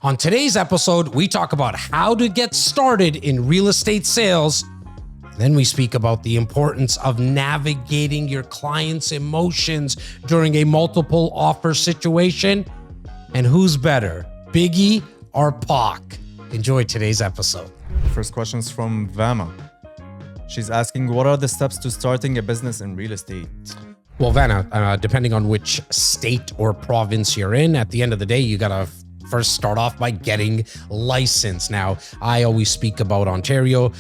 On today's episode, we talk about how to get started in real estate sales. Then we speak about the importance of navigating your client's emotions during a multiple offer situation. And who's better, Biggie or Pac? Enjoy today's episode. First question is from Vama. She's asking, what are the steps to starting a business in real estate? Well, Vanna, depending on which state or province you're in, at the end of the day, you gotta first start off by getting licensed. Now, I always speak about Ontario,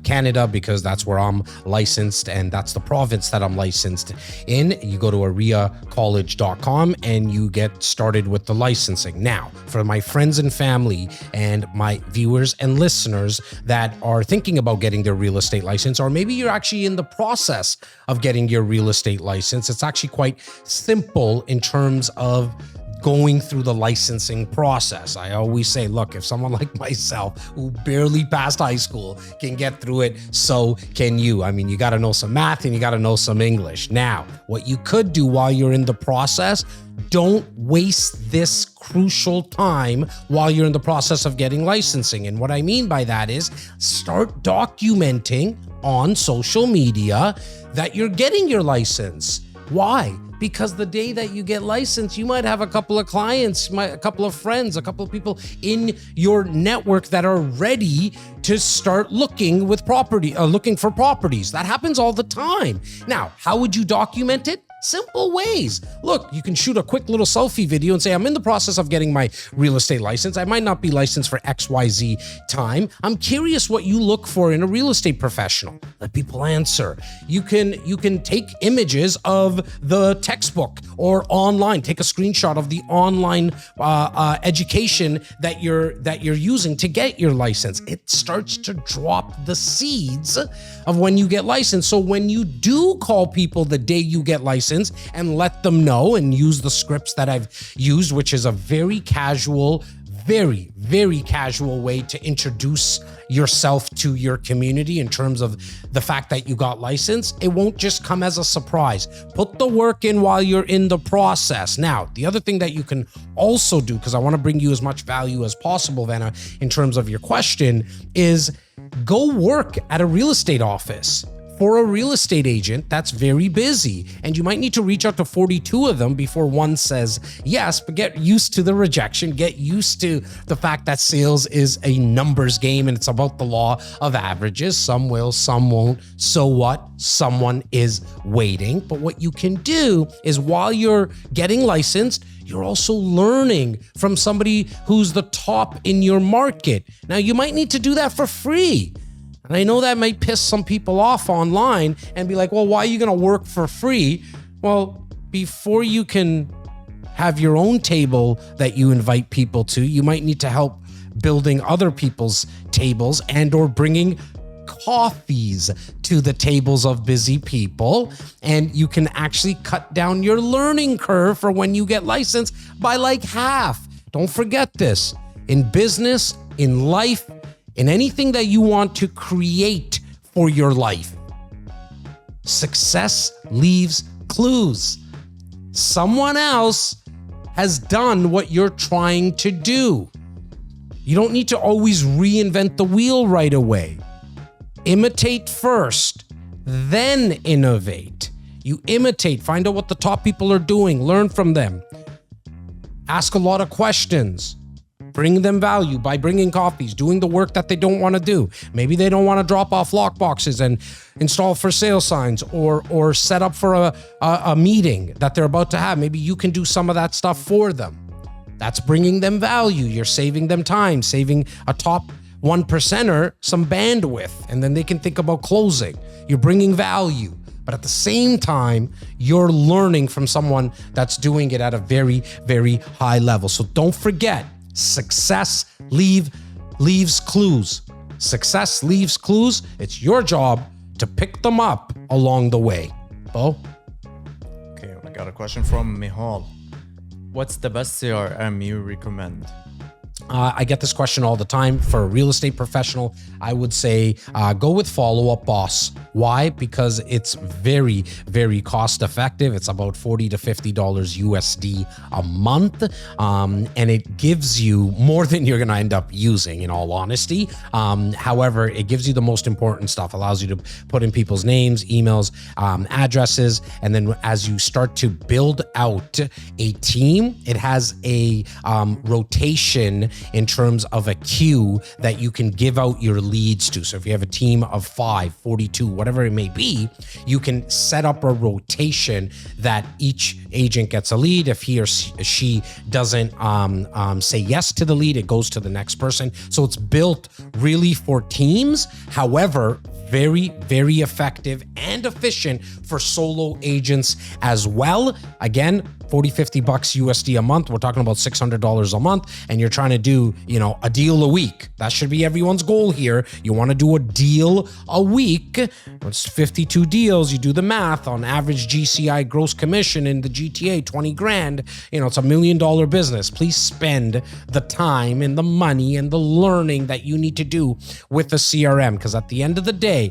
Canada, because that's where I'm licensed and that's the province that I'm licensed in. You go to areacollege.com and you get started with the licensing. Now, for my friends and family and my viewers and listeners that are thinking about getting their real estate license, or maybe you're actually in the process of getting your real estate license, it's actually quite simple in terms of going through the licensing process. I always say, look, if someone like myself who barely passed high school can get through it, so can you. I mean, you got to know some math and you got to know some English. Now, what you could do while you're in the process, don't waste this crucial time while you're in the process of getting licensing. And what I mean by that is start documenting on social media that you're getting your license. Why? Because the day that you get licensed, you might have a couple of clients, a couple of friends, a couple of people in your network that are ready to start looking for properties. That happens all the time. Now, how would you document it? Simple ways. Look, you can shoot a quick little selfie video and say, I'm in the process of getting my real estate license. I might not be licensed for XYZ time. I'm curious what you look for in a real estate professional. Let people answer. You can take images of the textbook or online. Take a screenshot of the online education that you're using to get your license. It starts to drop the seeds of when you get licensed. So when you do call people the day you get licensed, and let them know and use the scripts that I've used, which is a very casual, very, very casual way to introduce yourself to your community in terms of the fact that you got licensed. It won't just come as a surprise. Put the work in while you're in the process. Now, the other thing that you can also do, because I want to bring you as much value as possible, Vanna, in terms of your question, is go work at a real estate office. For a real estate agent, that's very busy, and you might need to reach out to 42 of them before one says yes, but get used to the rejection, get used to the fact that sales is a numbers game and it's about the law of averages. Some will, some won't. So what? Someone is waiting. But what you can do is while you're getting licensed, you're also learning from somebody who's the top in your market. Now, you might need to do that for free. And I know that might piss some people off online and be like, well, why are you going to work for free? Well, before you can have your own table that you invite people to, you might need to help building other people's tables and or bringing coffees to the tables of busy people. And you can actually cut down your learning curve for when you get licensed by like half. Don't forget this. In business, in life, in anything that you want to create for your life, success leaves clues. Someone else has done what you're trying to do. You don't need to always reinvent the wheel right away. Imitate first, then innovate. You imitate, find out what the top people are doing, learn from them. Ask a lot of questions. Bring them value by bringing coffees, doing the work that they don't want to do. Maybe they don't want to drop off lock boxes and install for sale signs or set up for a meeting that they're about to have. Maybe you can do some of that stuff for them. That's bringing them value. You're saving them time, saving a top 1%er some bandwidth, and then they can think about closing. You're bringing value. But at the same time, you're learning from someone that's doing it at a very, very high level. So don't forget, success leaves clues. Success leaves clues. It's your job to pick them up along the way. Bo? Okay, I got a question from Mihal. What's the best CRM you recommend? I get this question all the time. For a real estate professional, I would say go with Follow Up Boss. Why? Because it's very, very cost effective. It's about $40 to $50 USD a month. And it gives you more than you're going to end up using, in all honesty. However, it gives you the most important stuff, allows you to put in people's names, emails, addresses. And then as you start to build out a team, it has a rotation in terms of a queue that you can give out your leads to. So if you have a team of 5, 42, whatever it may be, you can set up a rotation that each agent gets a lead. If he or she doesn't say yes to the lead, it goes to the next person. So it's built really for teams. However, very, very effective and efficient for solo agents as well. Again, 40, 50 bucks USD a month. We're talking about $600 a month, and you're trying to do, a deal a week. That should be everyone's goal here. You want to do a deal a week. It's 52 deals. You do the math on average GCI gross commission in the GTA, 20 grand. It's $1 million business. Please spend the time and the money and the learning that you need to do with the CRM, because at the end of the day,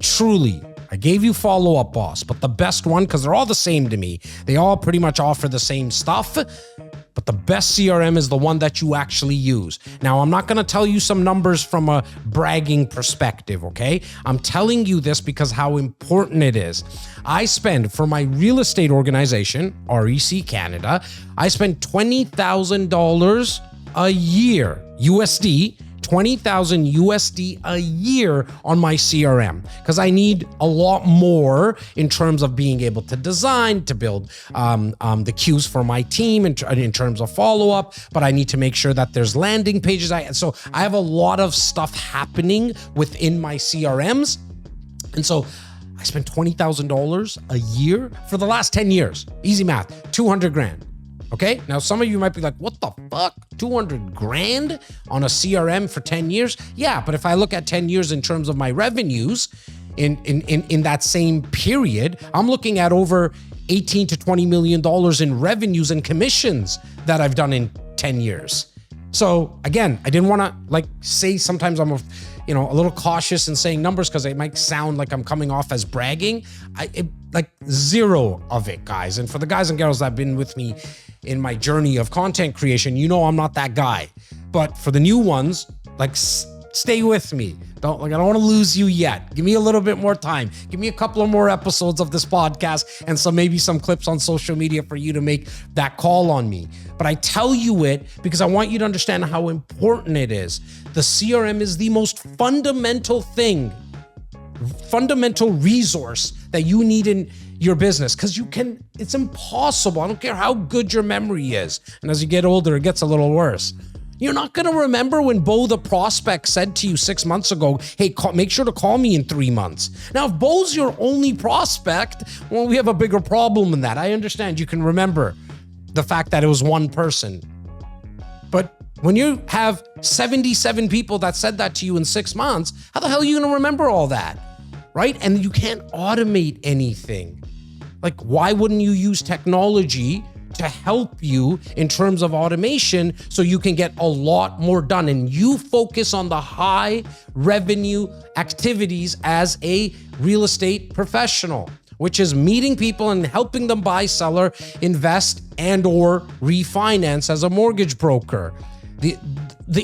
truly, I gave you Follow Up Boss, but the best one, because they're all the same to me. They all pretty much offer the same stuff, but the best CRM is the one that you actually use. Now, I'm not going to tell you some numbers from a bragging perspective, okay? I'm telling you this because how important it is. I spend, for my real estate organization, REC Canada, I spend $20,000 a year, USD, 20,000 USD a year on my CRM, because I need a lot more in terms of being able to design, to build the queues for my team in terms of follow-up, but I need to make sure that there's landing pages. So I have a lot of stuff happening within my CRMs. And so I spent $20,000 a year for the last 10 years. Easy math, 200 grand. Okay, now some of you might be like, what the fuck? 200 grand on a CRM for 10 years? Yeah, but if I look at 10 years in terms of my revenues in that same period, I'm looking at over 18 to $20 million in revenues and commissions that I've done in 10 years. So again, I didn't want to say, sometimes I'm a little cautious in saying numbers because it might sound like I'm coming off as bragging. Zero of it, guys. And for the guys and girls that have been with me in my journey of content creation, I'm not that guy. But for the new ones, stay with me. I don't want to lose you yet. Give me a little bit more time. Give me a couple of more episodes of this podcast and maybe some clips on social media for you to make that call on me. But I tell you it because I want you to understand how important it is. The CRM is the most fundamental resource that you need in your business, because it's impossible. I don't care how good your memory is. And as you get older, it gets a little worse. You're not going to remember when Bo the prospect said to you 6 months ago, hey, make sure to call me in 3 months. Now, if Bo's your only prospect, well, we have a bigger problem than that. I understand you can remember the fact that it was one person. But when you have 77 people that said that to you in 6 months, how the hell are you going to remember all that? Right? And you can't automate anything. Why wouldn't you use technology to help you in terms of automation so you can get a lot more done? And you focus on the high revenue activities as a real estate professional, which is meeting people and helping them buy, sell, invest, and or refinance as a mortgage broker. The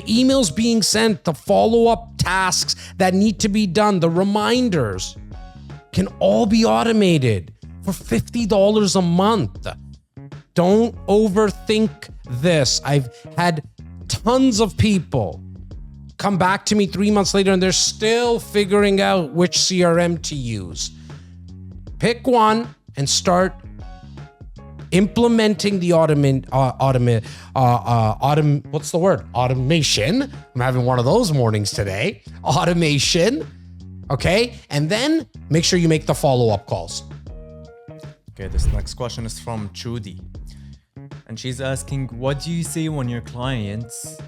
emails being sent, the follow-up tasks that need to be done, the reminders can all be automated for $50 a month. Don't overthink this. I've had tons of people come back to me 3 months later and they're still figuring out which CRM to use. Pick one and start implementing the automation. I'm having one of those mornings today. Automation. Okay. And then make sure you make the follow-up calls. Okay, this next question is from Judy. And she's asking, what do you say when your clients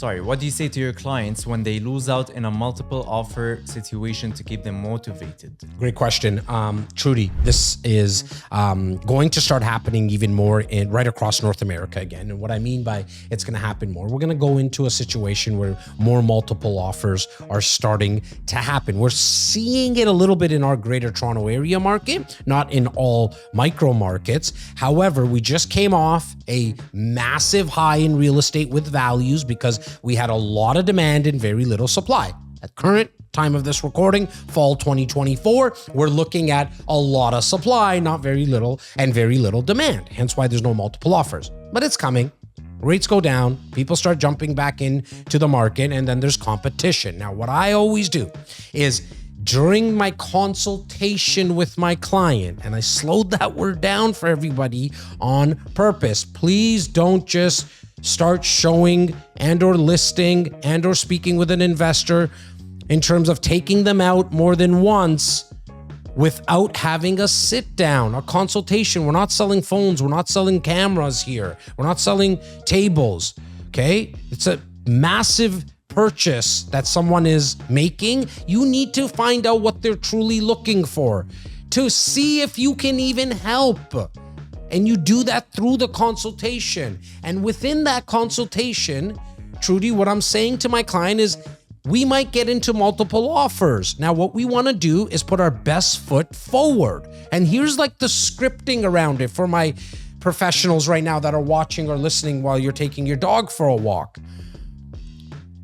What do you say to your clients when they lose out in a multiple offer situation to keep them motivated? Great question. Trudy, this is going to start happening even more right across North America again. And what I mean by it's going to happen more, we're going to go into a situation where more multiple offers are starting to happen. We're seeing it a little bit in our greater Toronto area market, not in all micro markets. However, we just came off a massive high in real estate with values because we had a lot of demand and very little supply. At current time of this recording, fall 2024, we're looking at a lot of supply, not very little, and very little demand. Hence why there's no multiple offers. But it's coming. Rates go down, people start jumping back into the market, and then there's competition. Now, what I always do is during my consultation with my client, and I slowed that word down for everybody on purpose. Please don't just start showing and or listing and or speaking with an investor in terms of taking them out more than once without having a sit down, a consultation. We're not selling phones. We're not selling cameras here. We're not selling tables. Okay. It's a massive purchase that someone is making. You need to find out what they're truly looking for to see if you can even help. And you do that through the consultation. And within that consultation, Trudy, what I'm saying to my client is we might get into multiple offers. Now, what we want to do is put our best foot forward. And here's like the scripting around it for my professionals right now that are watching or listening while you're taking your dog for a walk.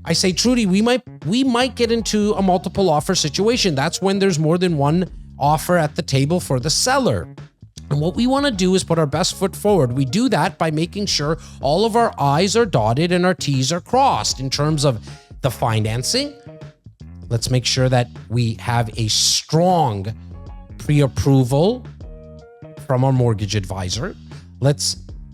I say, Trudy, we might get into a multiple offer situation. That's when there's more than one offer at the table for the seller. And what we want to do is put our best foot forward. We do that by making sure all of our I's are dotted and our T's are crossed in terms of the financing. Let's make sure that we have a strong pre-approval from our mortgage advisor.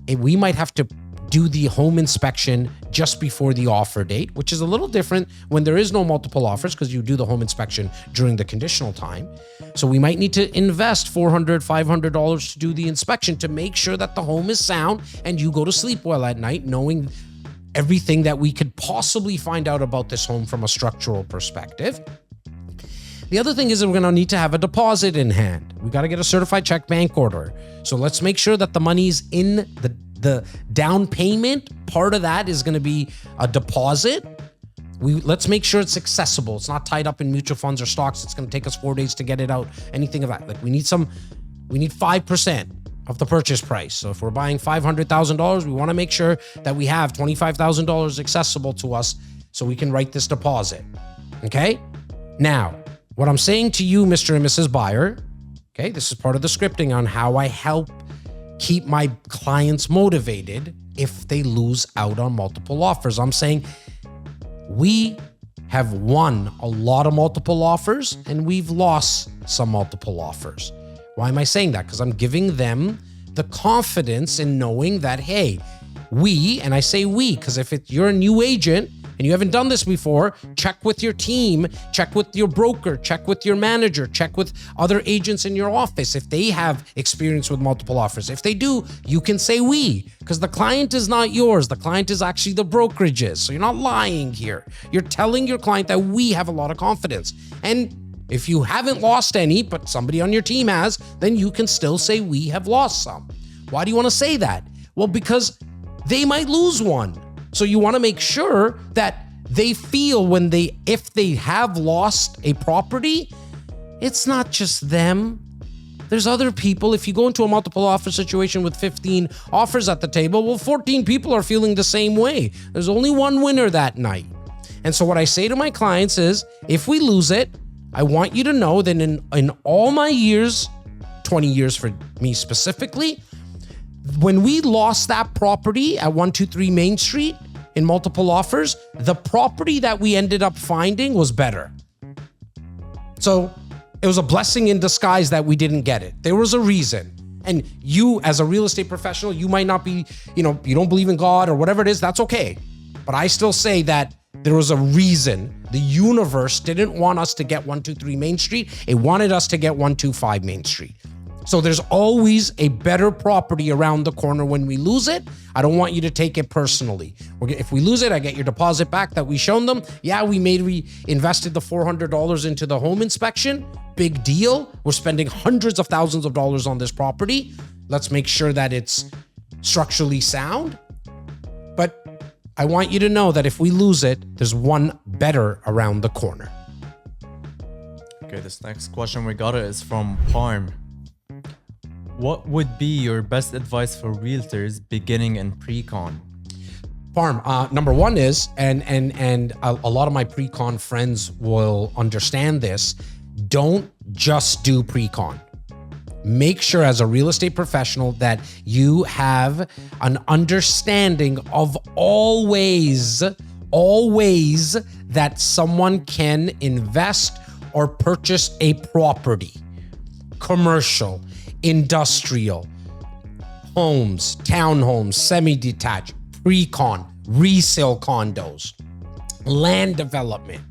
We might have to do the home inspection just before the offer date, which is a little different when there is no multiple offers because you do the home inspection during the conditional time. So we might need to invest $400, $500 to do the inspection to make sure that the home is sound and you go to sleep well at night knowing everything that we could possibly find out about this home from a structural perspective. The other thing is that we're going to need to have a deposit in hand. We got to get a certified check bank order. So let's make sure that the money's in the down payment. Part of that is going to be a deposit. Let's make sure it's accessible. It's not tied up in mutual funds or stocks. It's going to take us 4 days to get it out. Anything of that. Like we need 5% of the purchase price. So if we're buying $500,000, we want to make sure that we have $25,000 accessible to us so we can write this deposit. Okay? Now, what I'm saying to you, Mr. and Mrs. Buyer, okay, this is part of the scripting on how I help keep my clients motivated if they lose out on multiple offers. I'm saying we have won a lot of multiple offers and we've lost some multiple offers. Why am I saying that? Because I'm giving them the confidence in knowing that, hey, and I say we, because if you're a new agent and you haven't done this before, check with your team, check with your broker, check with your manager, check with other agents in your office if they have experience with multiple offers. If they do, you can say we, because the client is not yours. The client is actually the brokerage's. So you're not lying here. You're telling your client that we have a lot of confidence. And if you haven't lost any, but somebody on your team has, then you can still say we have lost some. Why do you want to say that? Well, because they might lose one. So you want to make sure that they feel if they have lost a property, it's not just them. There's other people. If you go into a multiple offer situation with 15 offers at the table, well, 14 people are feeling the same way. There's only one winner that night. And so what I say to my clients is, if we lose it, I want you to know that in all my years, 20 years for me specifically, when we lost that property at 123 Main Street in multiple offers, the property that we ended up finding was better. So it was a blessing in disguise that we didn't get it. There was a reason. And you, as a real estate professional, you might not be, you don't believe in God or whatever it is, that's okay. But I still say that there was a reason. The universe didn't want us to get 123 Main Street. It wanted us to get 125 Main Street. So there's always a better property around the corner when we lose it. I don't want you to take it personally. If we lose it, I get your deposit back that we shown them. Yeah, we invested the $400 into the home inspection. Big deal. We're spending hundreds of thousands of dollars on this property. Let's make sure that it's structurally sound. But I want you to know that if we lose it, there's one better around the corner. Okay, this next question we got is from Parm. What would be your best advice for realtors beginning in pre-con? Farm, number one is, and a lot of my pre-con friends will understand this, don't just do pre-con. Make sure as a real estate professional that you have an understanding of all ways that someone can invest or purchase a property. Commercial, industrial, homes, townhomes, semi-detached, pre-con, resale condos, land development.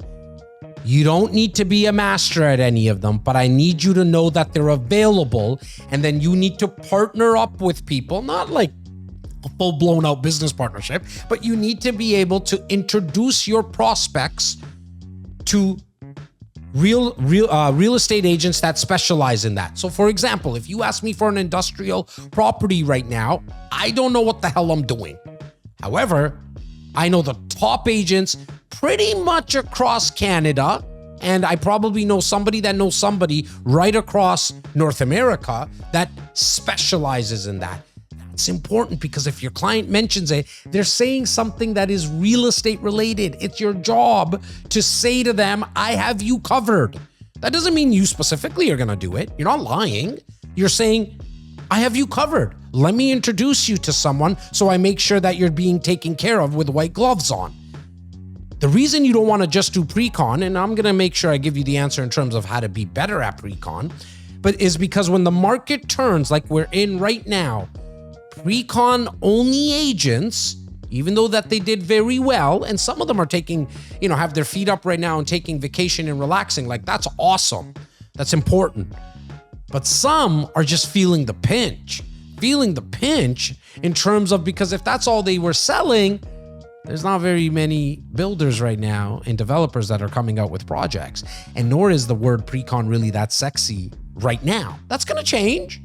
You don't need to be a master at any of them, but I need you to know that they're available. And then you need to partner up with people, not like a full-blown out business partnership, but you need to be able to introduce your prospects to real estate agents that specialize in that. So for example, if you ask me for an industrial property right now, I don't know what the hell I'm doing. However, I know the top agents pretty much across Canada, and I probably know somebody that knows somebody right across North America that specializes in that. It's important because if your client mentions it, they're saying something that is real estate related. It's your job to say to them, I have you covered. That doesn't mean you specifically are going to do it. You're not lying. You're saying, I have you covered. Let me introduce you to someone so I make sure that you're being taken care of with white gloves on. The reason you don't want to just do pre-con, and I'm going to make sure I give you the answer in terms of how to be better at pre-con, but is because when the market turns like we're in right now, pre-con only agents, even though that they did very well, and some of them are taking, have their feet up right now and taking vacation and relaxing, like that's awesome. That's important. But some are just feeling the pinch in terms of, because if that's all they were selling, there's not very many builders right now and developers that are coming out with projects. And nor is the word pre-con really that sexy right now. That's going to change.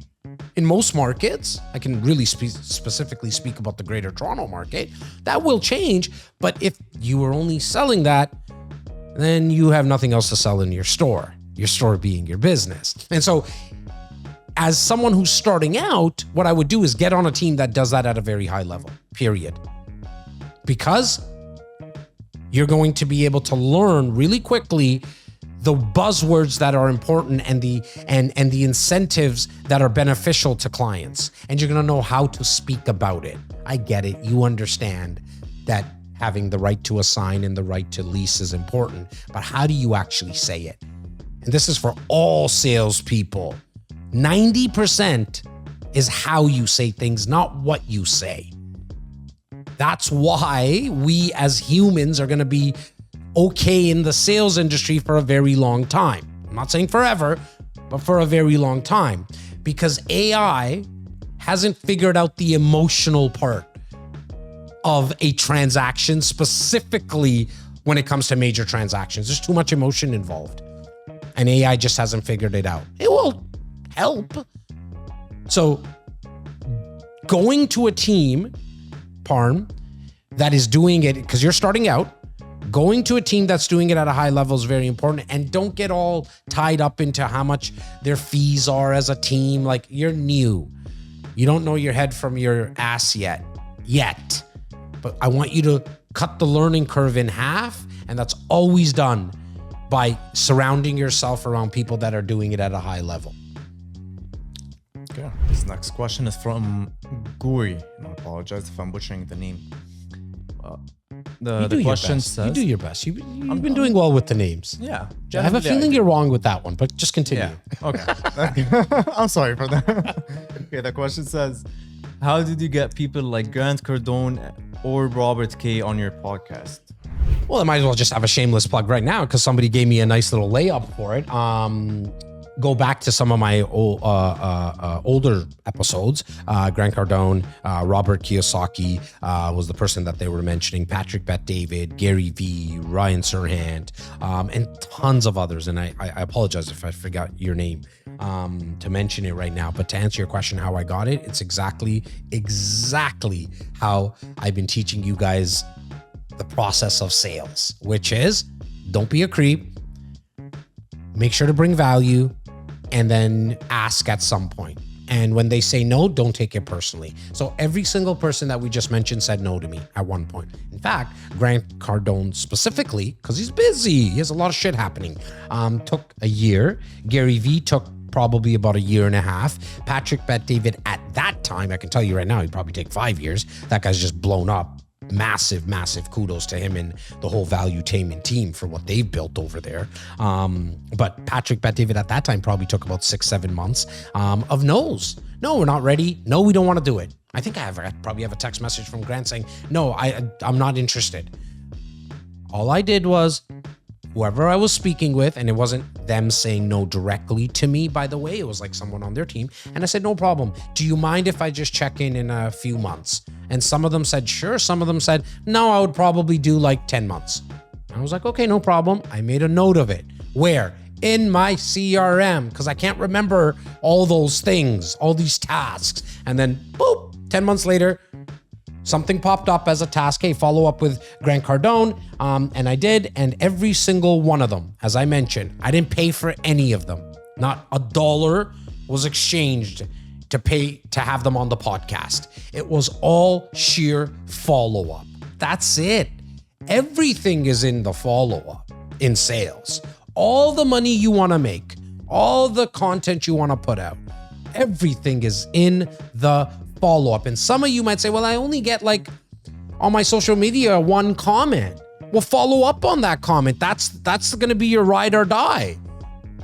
In most markets, I can really specifically speak about the Greater Toronto market, that will change. But if you are only selling that, then you have nothing else to sell in your store being your business. And so as someone who's starting out, what I would do is get on a team that does that at a very high level, period. Because you're going to be able to learn really quickly the buzzwords that are important and the incentives that are beneficial to clients. And you're going to know how to speak about it. I get it. You understand that having the right to assign and the right to lease is important, but how do you actually say it? And this is for all salespeople. 90% is how you say things, not what you say. That's why we as humans are going to be okay in the sales industry for a very long time. I'm not saying forever, but for a very long time, because AI hasn't figured out the emotional part of a transaction, specifically when it comes to major transactions. There's too much emotion involved, and AI just hasn't figured it out. It will help. So going to a team, Parm, that is doing it, because you're starting out, going to a team that's doing it at a high level is very important. And don't get all tied up into how much their fees are as a team. Like, you're new. You don't know your head from your ass yet. But I want you to cut the learning curve in half. And that's always done by surrounding yourself around people that are doing it at a high level. Okay. This next question is from Guri. I apologize if I'm butchering the name. The question says, you do your best. You've been doing well with the names. Yeah. I have a feeling you're wrong with that one, but just continue. Yeah. Okay. I'm sorry for that. Okay. The question says, how did you get people like Grant Cardone or Robert K on your podcast? Well, I might as well just have a shameless plug right now because somebody gave me a nice little layup for it. go back to some of my older episodes. Grant Cardone, Robert Kiyosaki was the person that they were mentioning, Patrick Bet-David, Gary Vee, Ryan Serhant, and tons of others. And I apologize if I forgot your name to mention it right now. But to answer your question, how I got it, it's exactly how I've been teaching you guys the process of sales, which is don't be a creep, make sure to bring value, and then ask at some point. And when they say no, don't take it personally. So every single person that we just mentioned said no to me at one point. In fact, Grant Cardone specifically, because he's busy, he has a lot of shit happening, took a year. Gary Vee took probably about a year and a half. Patrick Bet-David at that time, I can tell you right now, he'd probably take 5 years. That guy's just blown up. Massive kudos to him and the whole Valuetainment team for what they've built over there. But Patrick Bet-David at that time probably took about 6-7 months of no's. No, we're not ready. No, we don't want to do it. I think I probably have a text message from Grant saying, no, I'm not interested. All I did was whoever I was speaking with, and it wasn't them saying no directly to me, by the way, it was like someone on their team. And I said, no problem. Do you mind if I just check in a few months? And some of them said, sure. Some of them said, no, I would probably do like 10 months. I was like, okay, no problem. I made a note of it. Where? In my CRM, because I can't remember all those things, all these tasks. And then boop, 10 months later, something popped up as a task. Hey, follow up with Grant Cardone. And I did. And every single one of them, as I mentioned, I didn't pay for any of them. Not a dollar was exchanged to have them on the podcast. It was all sheer follow-up. That's it. Everything is in the follow-up in sales. All the money you want to make, all the content you want to put out, everything is in the follow-up. And some of you might say, well, I only get like on my social media one comment. Well, follow up on that comment. That's going to be your ride or die.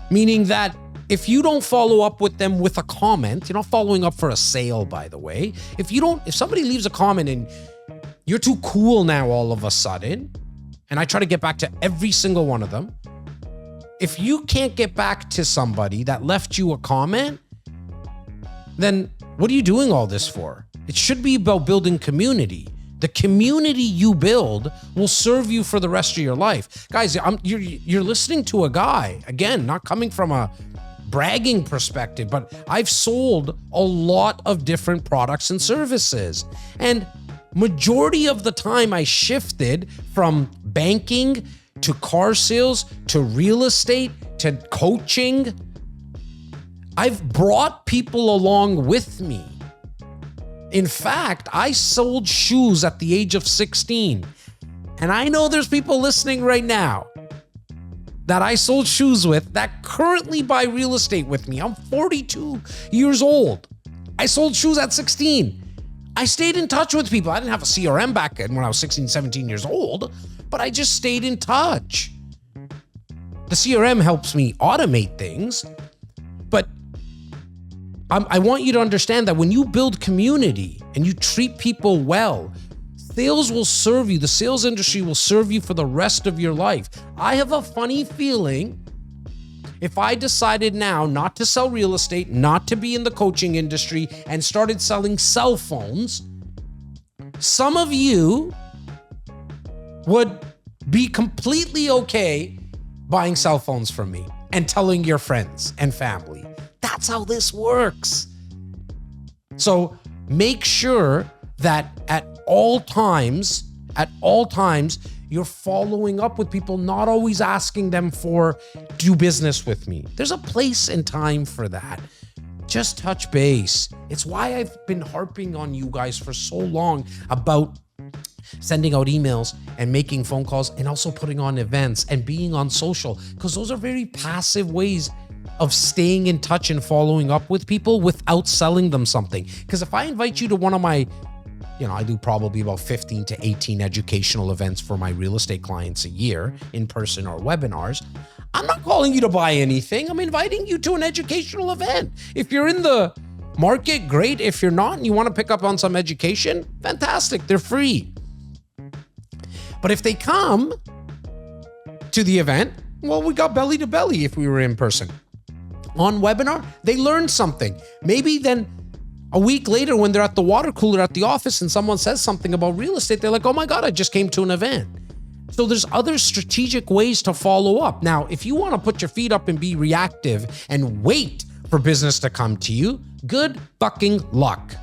Meaning that if you don't follow up with them with a comment, you're not following up for a sale, by the way. If somebody leaves a comment and you're too cool now all of a sudden, and I try to get back to every single one of them, if you can't get back to somebody that left you a comment, then what are you doing all this for? It should be about building community. The community you build will serve you for the rest of your life. Guys, you're listening to a guy, again, not coming from a bragging perspective, but I've sold a lot of different products and services. And majority of the time I shifted from banking to car sales to real estate to coaching. I've brought people along with me. In fact, I sold shoes at the age of 16. And I know there's people listening right now that I sold shoes with that currently buy real estate with me. I'm 42 years old. I sold shoes at 16. I stayed in touch with people. I didn't have a CRM back then when I was 16, 17 years old, but I just stayed in touch. The CRM helps me automate things, but I want you to understand that when you build community and you treat people well, sales will serve you. The sales industry will serve you for the rest of your life. I have a funny feeling if I decided now not to sell real estate, not to be in the coaching industry, and started selling cell phones, some of you would be completely okay buying cell phones from me and telling your friends and family. That's how this works. So make sure that at all times, you're following up with people, not always asking them for do business with me. There's a place and time for that. Just touch base. It's why I've been harping on you guys for so long about sending out emails and making phone calls and also putting on events and being on social, because those are very passive ways of staying in touch and following up with people without selling them something. Because if I invite you to one of my, I do probably about 15 to 18 educational events for my real estate clients a year, in person or webinars, I'm not calling you to buy anything. I'm inviting you to an educational event. If you're in the market, great. If you're not and you want to pick up on some education, fantastic. They're free. But if they come to the event, well, we got belly to belly if we were in person. on webinar, they learned something. Maybe then a week later when they're at the water cooler at the office and someone says something about real estate, they're like, oh my God, I just came to an event. So there's other strategic ways to follow up. Now, if you want to put your feet up and be reactive and wait for business to come to you, good fucking luck.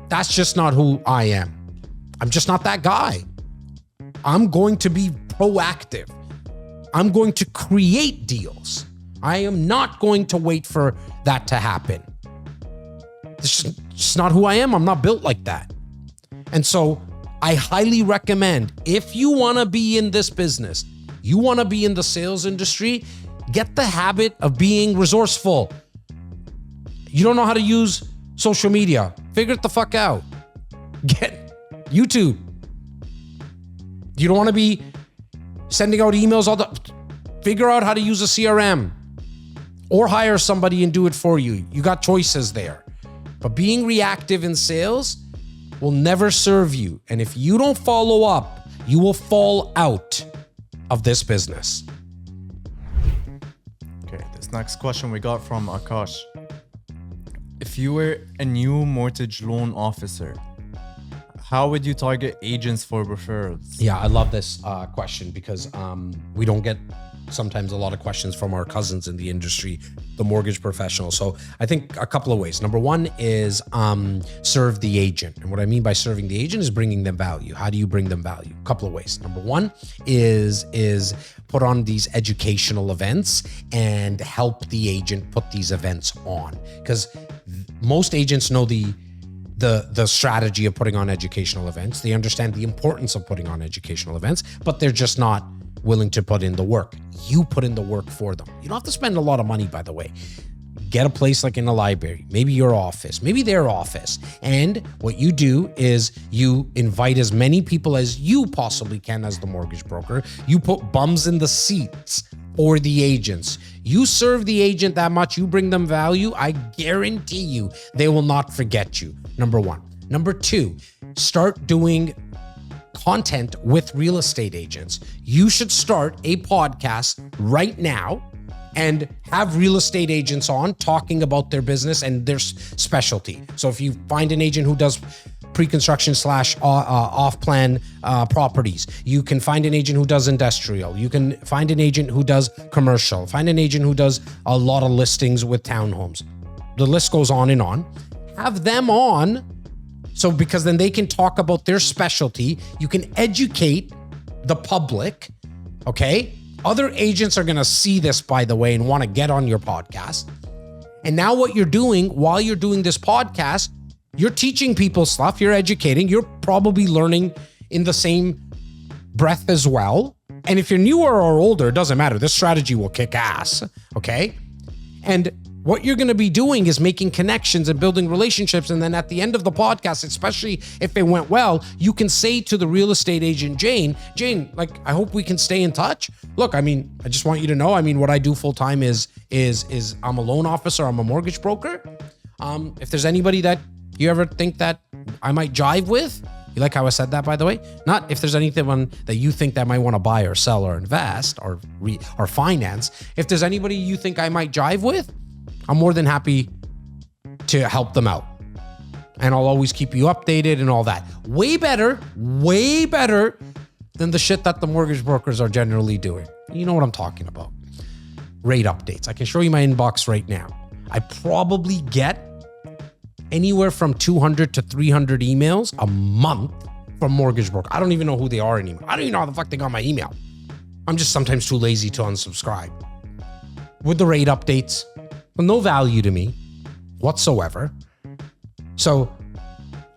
That's just not who I am. I'm just not that guy. I'm going to be proactive. I'm going to create deals. I am not going to wait for that to happen. It's just not who I am. I'm not built like that. And so I highly recommend, if you want to be in this business, you want to be in the sales industry, get the habit of being resourceful. You don't know how to use social media, figure it the fuck out. Get YouTube. You don't want to be sending out emails figure out how to use a CRM or hire somebody and do it for you. You got choices there. But being reactive in sales will never serve you. And if you don't follow up, you will fall out of this business. Okay, this next question we got from Akash. If you were a new mortgage loan officer, how would you target agents for referrals? Yeah, I love this question because we don't get sometimes a lot of questions from our cousins in the industry, the mortgage professionals. So I think a couple of ways. Number one is serve the agent. And what I mean by serving the agent is bringing them value. How do you bring them value? A couple of ways. Number one is put on these educational events and help the agent put these events on. Because most agents know the strategy of putting on educational events. They understand the importance of putting on educational events, but they're just not willing to put in the work. You put in the work for them. You don't have to spend a lot of money, by the way. Get a place like in a library, maybe your office, maybe their office. And what you do is you invite as many people as you possibly can as the mortgage broker. You put bums in the seats for the agents. You serve the agent that much, you bring them value, I guarantee you they will not forget you. Number one. Number two, start doing content with real estate agents. You should start a podcast right now and have real estate agents on talking about their business and their specialty. So if you find an agent who does pre-construction / off-plan properties, you can find an agent who does industrial. You can find an agent who does commercial. Find an agent who does a lot of listings with townhomes. The list goes on and on. Have them on. So because then they can talk about their specialty, you can educate the public, okay? Other agents are gonna see this, by the way, and wanna get on your podcast. And now what you're doing while you're doing this podcast, you're teaching people stuff, you're educating, you're probably learning in the same breath as well. And if you're newer or older, it doesn't matter. This strategy will kick ass, okay? And what you're going to be doing is making connections and building relationships. And then at the end of the podcast, especially if it went well, you can say to the real estate agent, Jane, like, I hope we can stay in touch. Look, I mean, I just want you to know, I mean, what I do full time is I'm a loan officer. I'm a mortgage broker. If there's anybody that you ever think that I might jive with, you like how I said that, by the way? Not if there's anything that you think that I might want to buy or sell or invest or finance. If there's anybody you think I might jive with, I'm more than happy to help them out. And I'll always keep you updated and all that. Way better than the shit that the mortgage brokers are generally doing. You know what I'm talking about. Rate updates. I can show you my inbox right now. I probably get anywhere from 200 to 300 emails a month from mortgage broker. I don't even know who they are anymore. I don't even know how the fuck they got my email. I'm just sometimes too lazy to unsubscribe. With the rate updates, no value to me whatsoever. So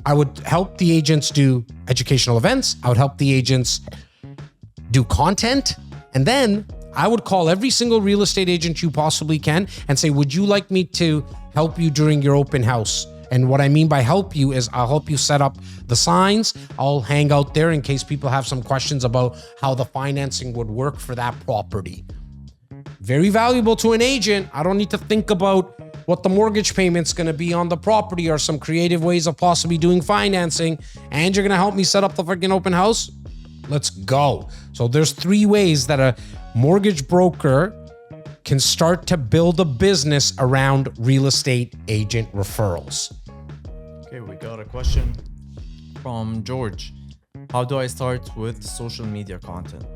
I would help the agents do educational events. I would help the agents do content. And then I would call every single real estate agent you possibly can and say, would you like me to help you during your open house? And what I mean by help you is I'll help you set up the signs. I'll hang out there in case people have some questions about how the financing would work for that property. Very valuable to an agent. I don't need to think about what the mortgage payment's going to be on the property or some creative ways of possibly doing financing. And you're going to help me set up the freaking open house? Let's go. So there's 3 ways that a mortgage broker can start to build a business around real estate agent referrals. Okay, we got a question from George. How do I start with social media content?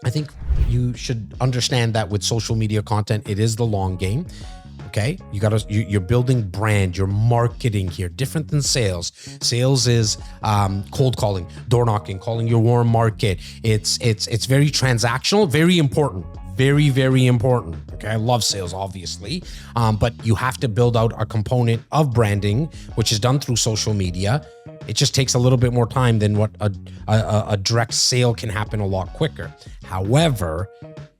I think you should understand that with social media content, it is the long game. Okay, you're building brand, you're marketing here, different than sales. Sales is cold calling, door knocking, calling your warm market. It's very transactional, very important, very, very important. Okay, I love sales, obviously, but you have to build out a component of branding, which is done through social media. It just takes a little bit more time than what a direct sale can happen a lot quicker. However,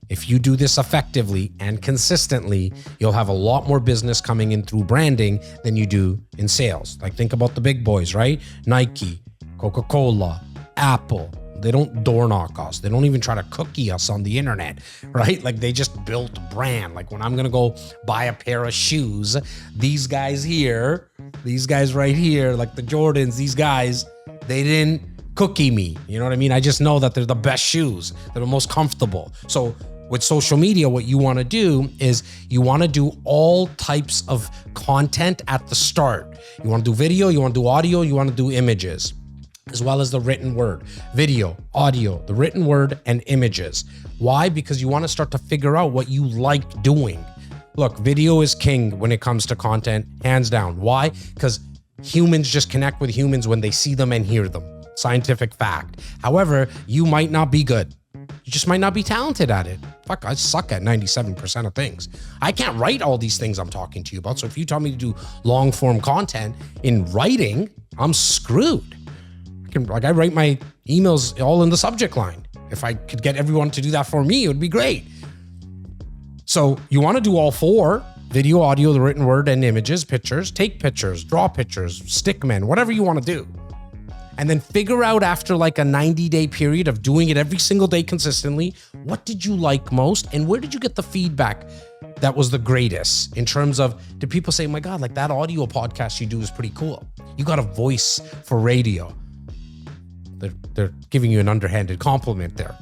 if you do this effectively and consistently, you'll have a lot more business coming in through branding than you do in sales. Like, think about the big boys, right? Nike, Coca-Cola, Apple. They don't door knock us. They don't even try to cookie us on the internet, right? Like, they just built brand. Like, when I'm going to go buy a pair of shoes, these guys here, these guys right here, like the Jordans, these guys, they didn't cookie me. You know what I mean? I just know that they're the best shoes. They're the most comfortable. So with social media, what you want to do is you want to do all types of content at the start. You want to do video, you want to do audio, you want to do images, as well as the written word. Video, audio, the written word, and images. Why? Because you want to start to figure out what you like doing. Look, video is king when it comes to content, hands down. Why? Because humans just connect with humans when they see them and hear them. Scientific fact. However, you might not be good. You just might not be talented at it. Fuck, I suck at 97% of things. I can't write all these things I'm talking to you about. So if you tell me to do long form content in writing, I'm screwed. I write my emails all in the subject line. If I could get everyone to do that for me, it would be great. So you want to do all four: video, audio, the written word, and images, pictures. Take pictures, draw pictures, stickmen, whatever you want to do. And then figure out, after like a 90-day period of doing it every single day consistently, what did you like most and where did you get the feedback that was the greatest? In terms of, did people say, my God, like that audio podcast you do is pretty cool. You got a voice for radio. They're giving you an underhanded compliment there.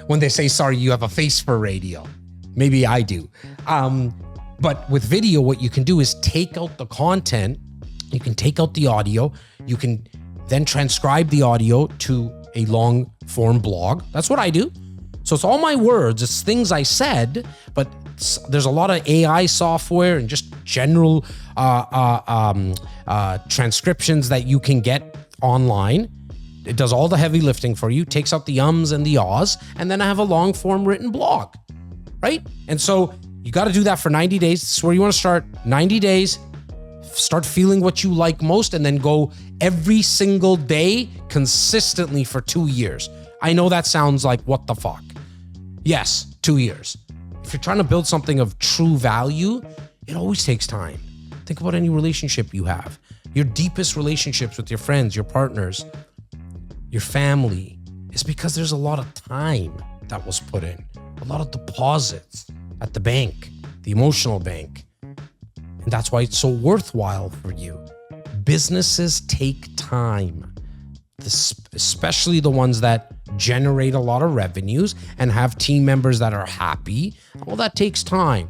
When they say, sorry, you have a face for radio. Maybe I do. But with video, what you can do is take out the content. You can take out the audio. You can then transcribe the audio to a long form blog. That's what I do. So it's all my words. It's things I said, but there's a lot of AI software and just general transcriptions that you can get online. It does all the heavy lifting for you, takes out the ums and the ahs, and then I have a long form written blog, right? And so you got to do that for 90 days. This is where you want to start. 90 days. Start feeling what you like most, and then go every single day consistently for 2 years. I know that sounds like, what the fuck? Yes, 2 years. If you're trying to build something of true value, it always takes time. Think about any relationship you have. Your deepest relationships with your friends, your partners, your family, is because there's a lot of time that was put in, a lot of deposits at the bank, the emotional bank. And that's why it's so worthwhile for you. Businesses take time, especially the ones that generate a lot of revenues and have team members that are happy. All that takes time.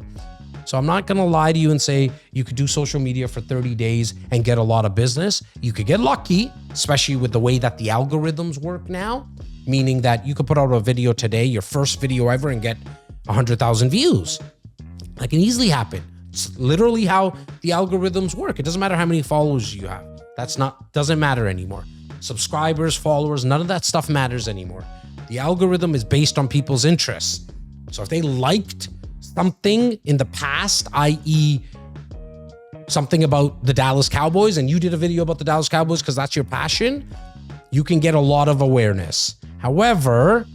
So I'm not going to lie to you and say you could do social media for 30 days and get a lot of business. You could get lucky, especially with the way that the algorithms work now, meaning that you could put out a video today, your first video ever, and get 100,000 views. That can easily happen. It's literally how the algorithms work. It doesn't matter how many followers you have. Doesn't matter anymore. Subscribers, followers, none of that stuff matters anymore. The algorithm is based on people's interests. So if they liked something in the past, i.e. something about the Dallas Cowboys, and you did a video about the Dallas Cowboys because that's your passion, you can get a lot of awareness. However,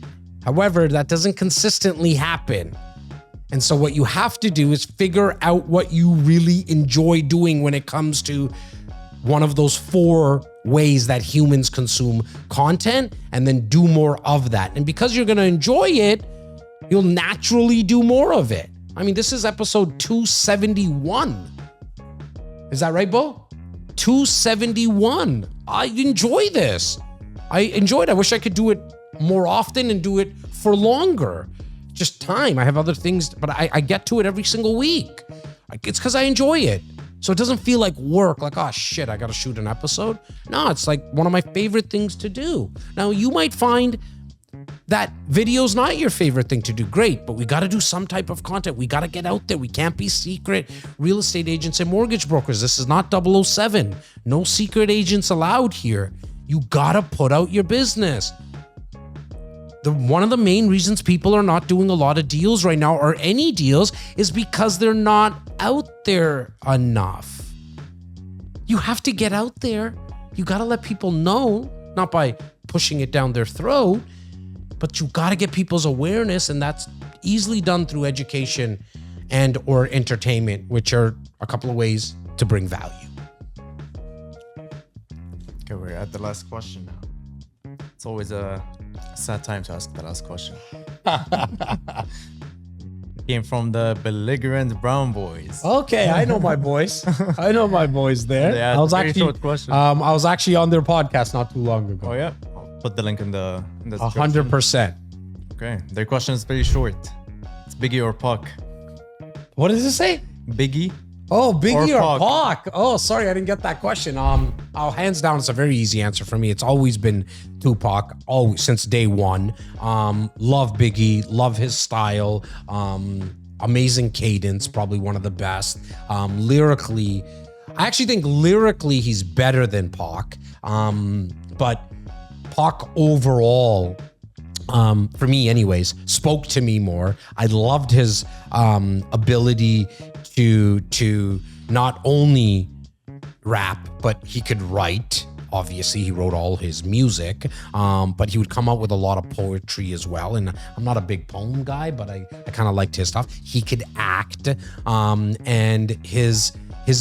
that doesn't consistently happen. And so what you have to do is figure out what you really enjoy doing when it comes to one of those 4 ways that humans consume content, and then do more of that. And because you're going to enjoy it, you'll naturally do more of it. I mean, this is episode 271. Is that right, Bo? 271. I enjoy this. I enjoy it. I wish I could do it more often and do it for longer. just time. I have other things, but I get to it every single week. It's because I enjoy it. So it doesn't feel like work, like, oh shit, I got to shoot an episode. No, it's like one of my favorite things to do. Now, you might find that video's not your favorite thing to do. Great, but we got to do some type of content. We got to get out there. We can't be secret real estate agents and mortgage brokers. This is not 007. No secret agents allowed here. You got to put out your business. One of the main reasons people are not doing a lot of deals right now, or any deals, is because they're not out there enough. You have to get out there. You got to let people know, not by pushing it down their throat, but you got to get people's awareness, and that's easily done through education and or entertainment, which are a couple of ways to bring value. Okay, we're at the last question now. It's always a sad time to ask the last question. Came from the belligerent brown boys. Okay, I know my boys. I know my boys there. They had I was a very actually, short question. I was actually on their podcast not too long ago. Oh yeah, I'll put the link in the description. 100%. Okay, their question is very short. It's Biggie or Pac. What does it say? Biggie. Oh, Biggie or Pac. Pac? Oh, sorry, I didn't get that question. Hands down, it's a very easy answer for me. It's always been Tupac, always since day one. Love Biggie, love his style. Amazing cadence, probably one of the best. Lyrically, I actually think lyrically he's better than Pac. But Pac overall, for me anyways, spoke to me more. I loved his ability to not only rap, but he could write. Obviously, he wrote all his music, but he would come out with a lot of poetry as well. And I'm not a big poem guy, but I kind of liked his stuff. He could act, and his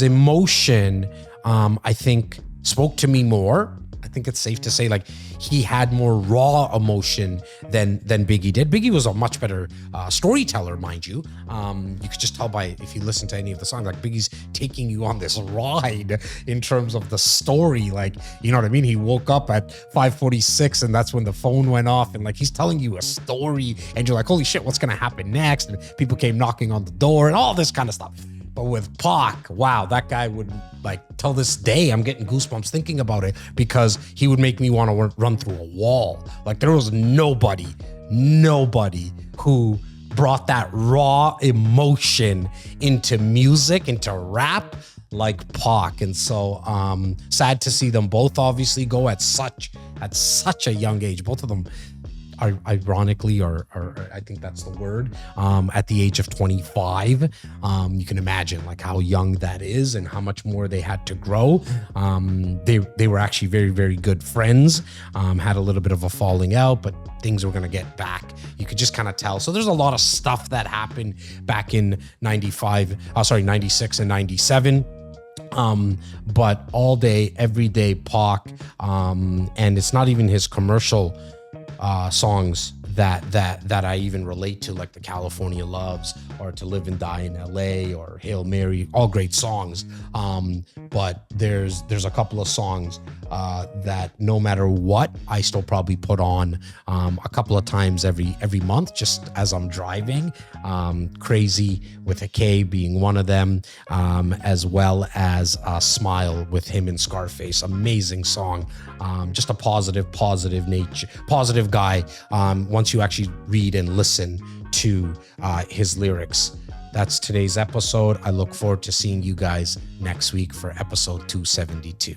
emotion, I think, spoke to me more. I think it's safe to say, like, he had more raw emotion than Biggie did. Biggie was a much better storyteller, mind you. You could just tell by, if you listen to any of the songs, like, Biggie's taking you on this ride in terms of the story. Like, you know what I mean? He woke up at 5:46 and that's when the phone went off, and like, he's telling you a story and you're like, holy shit, what's gonna happen next? And people came knocking on the door and all this kind of stuff. But with Pac, wow, that guy would, like, till this day, I'm getting goosebumps thinking about it, because he would make me want to run through a wall. Like, there was nobody who brought that raw emotion into music, into rap, like Pac. And so sad to see them both obviously go at such a young age. Both of them are ironically, or I think that's the word, at the age of 25. You can imagine like how young that is and how much more they had to grow. They were actually very, very good friends, had a little bit of a falling out, but things were gonna get back. You could just kind of tell. So there's a lot of stuff that happened back in 96 and 97. But all day, every day, Pac, and it's not even his commercial songs that I even relate to, like the California Loves or To Live and Die in LA or Hail Mary, all great songs. But there's a couple of songs that no matter what, I still probably put on a couple of times every month, just as I'm driving. Crazy with a K being one of them, as well as Smile with him and Scarface. Amazing song. Just a positive guy. Once you actually read and listen to his lyrics. That's today's episode. I look forward to seeing you guys next week for episode 272.